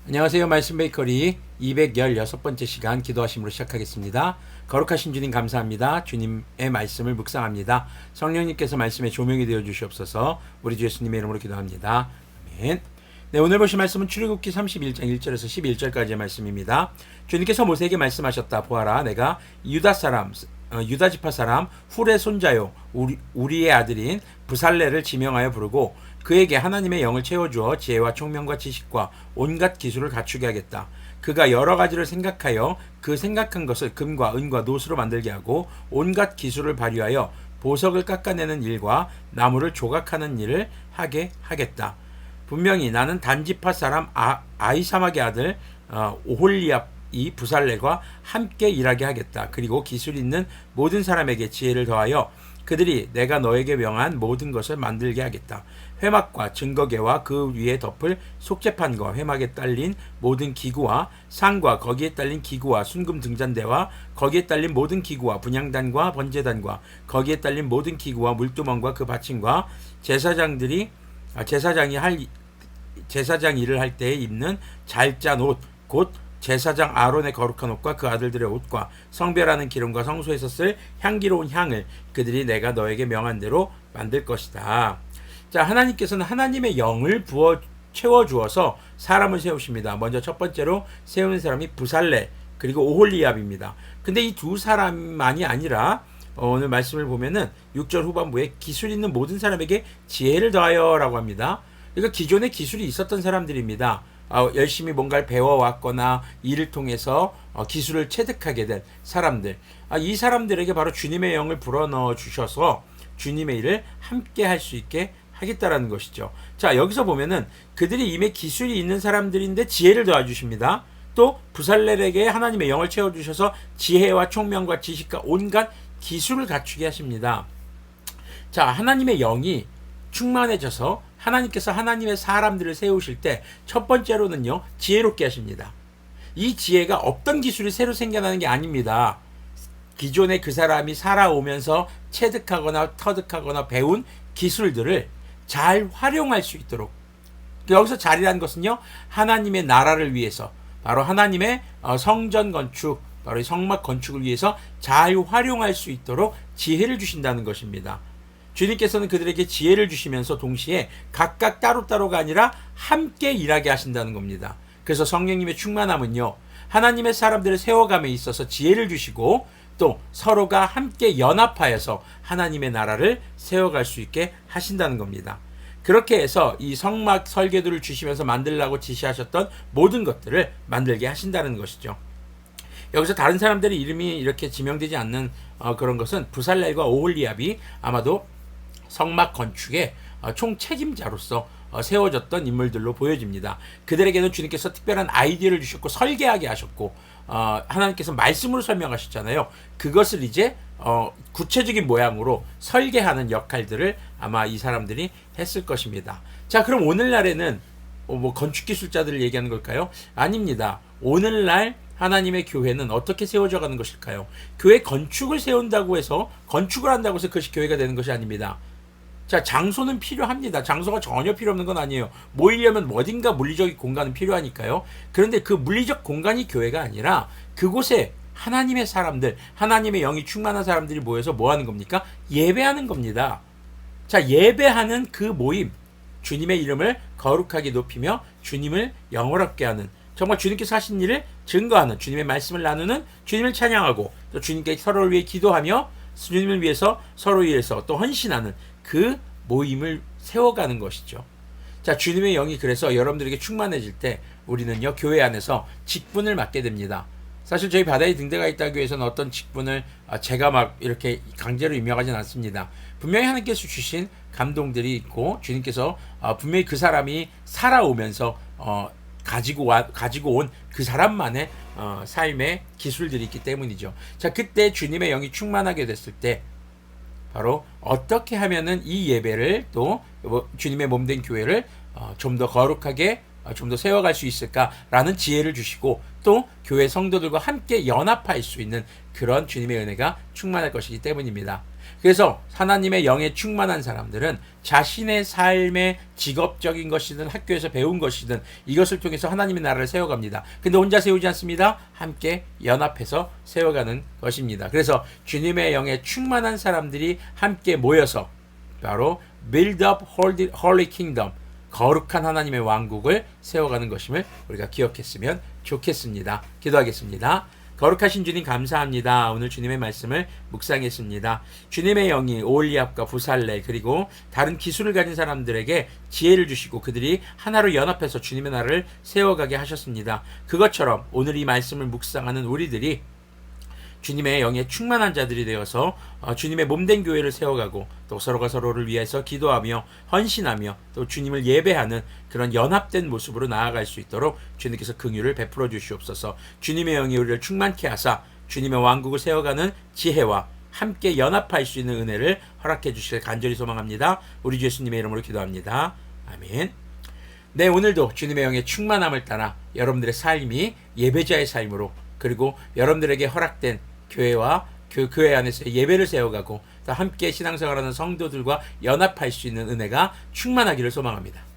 안녕하세요. 말씀 베이커리 216번째 시간 기도하심으로 시작하겠습니다. 거룩하신 주님 감사합니다. 주님의 말씀을 묵상합니다. 성령님께서 말씀의 조명이 되어 주시옵소서. 우리 주 예수님의 이름으로 기도합니다. 아멘. 네, 오늘 보실 말씀은 출애굽기 31장 1절에서 11절까지의 말씀입니다. 주님께서 모세에게 말씀하셨다. 보아라, 내가 유다 지파 사람 훌의 손자요 우리의 아들인 부살레를 지명하여 부르고 그에게 하나님의 영을 채워주어 지혜와 총명과 지식과 온갖 기술을 갖추게 하겠다. 그가 여러 가지를 생각하여 그 생각한 것을 금과 은과 노수로 만들게 하고 온갖 기술을 발휘하여 보석을 깎아내는 일과 나무를 조각하는 일을 하게 하겠다. 분명히 나는 단지파 사람 아이사막의 아들 오홀리압 이 부살레과 함께 일하게 하겠다. 그리고 기술 있는 모든 사람에게 지혜를 더하여 그들이 내가 너에게 명한 모든 것을 만들게 하겠다. 회막과 증거계와 그 위에 덮을 속죄판과 회막에 딸린 모든 기구와 상과 거기에 딸린 기구와 순금 등잔대와 거기에 딸린 모든 기구와 분향단과 번제단과 거기에 딸린 모든 기구와 물두멍과 그 받침과 제사장 일을 할 때에 입는 잘 짠 옷 곧 제사장 아론의 거룩한 옷과 그 아들들의 옷과 성별하는 기름과 성소에서 쓸 향기로운 향을 그들이 내가 너에게 명한 대로 만들 것이다. 자, 하나님께서는 하나님의 영을 채워 주어서 사람을 세우십니다. 먼저 첫 번째로 세우는 사람이 부살레 그리고 오홀리압입니다. 근데 이 두 사람만이 아니라 오늘 말씀을 보면은 6절 후반부에 기술 있는 모든 사람에게 지혜를 더하여라고 합니다. 그러니까 기존에 기술이 있었던 사람들입니다. 열심히 뭔가를 배워왔거나 일을 통해서 기술을 체득하게 된 사람들, 이 사람들에게 바로 주님의 영을 불어넣어 주셔서 주님의 일을 함께 할 수 있게 하겠다라는 것이죠. 자, 여기서 보면은 그들이 이미 기술이 있는 사람들인데 지혜를 도와주십니다. 또 부살렐에게 하나님의 영을 채워주셔서 지혜와 총명과 지식과 온갖 기술을 갖추게 하십니다. 자, 하나님의 영이 충만해져서 하나님께서 하나님의 사람들을 세우실 때 첫 번째로는요, 지혜롭게 하십니다. 이 지혜가 없던 기술이 새로 생겨나는 게 아닙니다. 기존에 그 사람이 살아오면서 체득하거나 터득하거나 배운 기술들을 잘 활용할 수 있도록, 여기서 잘이라는 것은요, 하나님의 나라를 위해서, 바로 하나님의 성전 건축, 바로 성막 건축을 위해서 잘 활용할 수 있도록 지혜를 주신다는 것입니다. 주님께서는 그들에게 지혜를 주시면서 동시에 각각 따로따로가 아니라 함께 일하게 하신다는 겁니다. 그래서 성령님의 충만함은요, 하나님의 사람들을 세워감에 있어서 지혜를 주시고 또 서로가 함께 연합하여서 하나님의 나라를 세워갈 수 있게 하신다는 겁니다. 그렇게 해서 이 성막 설계도를 주시면서 만들라고 지시하셨던 모든 것들을 만들게 하신다는 것이죠. 여기서 다른 사람들의 이름이 이렇게 지명되지 않는 그런 것은 부살렐과 오홀리압이 아마도 성막 건축의 총책임자로서 세워졌던 인물들로 보여집니다. 그들에게는 주님께서 특별한 아이디어를 주셨고 설계하게 하셨고 하나님께서 말씀으로 설명하셨잖아요. 그것을 이제 구체적인 모양으로 설계하는 역할들을 아마 이 사람들이 했을 것입니다. 자, 그럼 오늘날에는 뭐 건축기술자들을 얘기하는 걸까요? 아닙니다. 오늘날 하나님의 교회는 어떻게 세워져 가는 것일까요? 교회 건축을 세운다고 해서, 건축을 한다고 해서 그것이 교회가 되는 것이 아닙니다. 자, 장소는 필요합니다. 장소가 전혀 필요 없는 건 아니에요. 모이려면 어딘가 물리적 공간은 필요하니까요. 그런데 그 물리적 공간이 교회가 아니라 그곳에 하나님의 사람들, 하나님의 영이 충만한 사람들이 모여서 뭐 하는 겁니까? 예배하는 겁니다. 자, 예배하는 그 모임, 주님의 이름을 거룩하게 높이며 주님을 영원롭게 하는, 정말 주님께서 하신 일을 증거하는, 주님의 말씀을 나누는, 주님을 찬양하고 또 주님께 서로를 위해 기도하며 주님을 위해서 서로 위해서 또 헌신하는 그 모임을 세워가는 것이죠. 자, 주님의 영이 그래서 여러분들에게 충만해질 때 우리는요, 교회 안에서 직분을 맡게 됩니다. 사실 저희 바다의 등대가 있다 교회에서는 어떤 직분을 제가 막 이렇게 강제로 임명하진 않습니다. 분명히 하나님께서 주신 감동들이 있고 주님께서 분명히 그 사람이 살아오면서 가지고 온 그 사람만의 삶의 기술들이 있기 때문이죠. 자, 그때 주님의 영이 충만하게 됐을 때 바로 어떻게 하면은 이 예배를 또 주님의 몸된 교회를 좀 더 거룩하게 좀 더 세워갈 수 있을까라는 지혜를 주시고 또 교회 성도들과 함께 연합할 수 있는 그런 주님의 은혜가 충만할 것이기 때문입니다. 그래서 하나님의 영에 충만한 사람들은 자신의 삶의 직업적인 것이든 학교에서 배운 것이든 이것을 통해서 하나님의 나라를 세워갑니다. 근데 혼자 세우지 않습니다. 함께 연합해서 세워가는 것입니다. 그래서 주님의 영에 충만한 사람들이 함께 모여서 바로 build up holy kingdom, 거룩한 하나님의 왕국을 세워가는 것임을 우리가 기억했으면 좋겠습니다. 기도하겠습니다. 거룩하신 주님 감사합니다. 오늘 주님의 말씀을 묵상했습니다. 주님의 영이 오홀리압과 부살레 그리고 다른 기술을 가진 사람들에게 지혜를 주시고 그들이 하나로 연합해서 주님의 나라를 세워가게 하셨습니다. 그것처럼 오늘 이 말씀을 묵상하는 우리들이 주님의 영에 충만한 자들이 되어서 주님의 몸된 교회를 세워가고 또 서로가 서로를 위해서 기도하며 헌신하며 또 주님을 예배하는 그런 연합된 모습으로 나아갈 수 있도록 주님께서 긍휼을 베풀어 주시옵소서. 주님의 영이 우리를 충만케 하사 주님의 왕국을 세워가는 지혜와 함께 연합할 수 있는 은혜를 허락해 주시길 간절히 소망합니다. 우리 주 예수님의 이름으로 기도합니다. 아멘. 네, 오늘도 주님의 영의 충만함을 따라 여러분들의 삶이 예배자의 삶으로 그리고 여러분들에게 허락된 교회와 교회 안에서 예배를 세워가고 또 함께 신앙생활하는 성도들과 연합할 수 있는 은혜가 충만하기를 소망합니다.